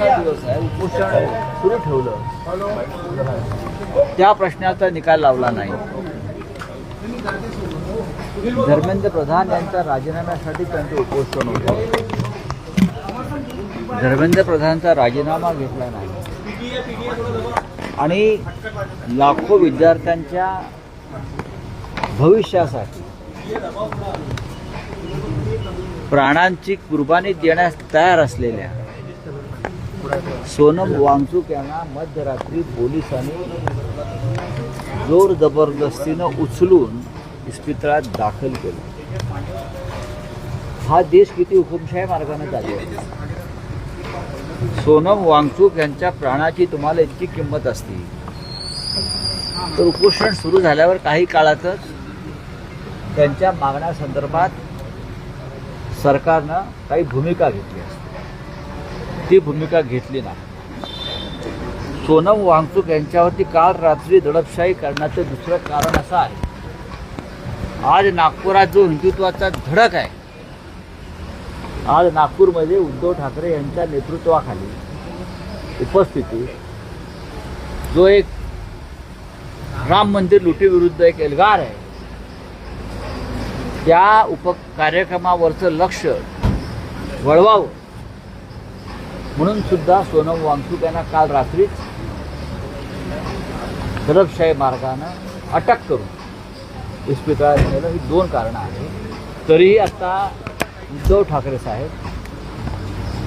5-6 दिवस आहे उपोषण सुरू ठेवलं, त्या प्रश्नाचा निकाल लावला नाही. धर्मेंद्र प्रधान यांच्या राजीनाम्यासाठी त्यांचं उपोषण होतं. धर्मेंद्र प्रधानचा राजीनामा घेतला नाही आणि लाखो विद्यार्थ्यांच्या भविष्यासाठी प्राणांची कुर्बानी देण्यास तयार असलेल्या सोनम वांगचुक यांना मध्यरात्री पोलिसांनी जोर जबरदस्तीनं उचलून इस्पितळात दाखल केलं. हा देश किती हुकुमशाही मार्गाने चालू आहे. सोनम वांगचुक यांच्या प्राणाची तुम्हाला इतकी किंमत असती तर उपोषण सुरू झाल्यावर काही काळातच त्यांच्या मागण्यासंदर्भात सरकारनं काही भूमिका घेतली असती. ती भूमिका घेतली नाही. सोनम वांगचुक यांच्यावरती काल रात्री दडपशाही करण्याचं दुसरं कारण असं आहे, आज नागपुरात जो हिंदुत्वाचा धडक आहे, आज नागपूरमध्ये उद्धव ठाकरे यांच्या नेतृत्वाखाली उपस्थिती जो एक राम मंदिर लुटीविरुद्ध एक एल्गार आहे, त्या कार्यक्रमावरचं लक्ष वळवावं म्हणून सुद्धा सोनम वांगचुक यांना काल रात्रीच दडपशाही मार्गानं अटक करून इस्पितळात नेलं. ही 2 कारणं आहेत. तरीही आता उद्धव ठाकरे साहेब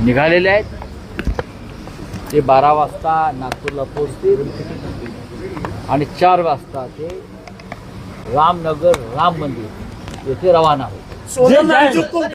निघालेले आहेत. ते 12 वाजता नागपूरला पोहोचतील आणि 4 वाजता ते रामनगर राम मंदिर येथे रवाना होतील.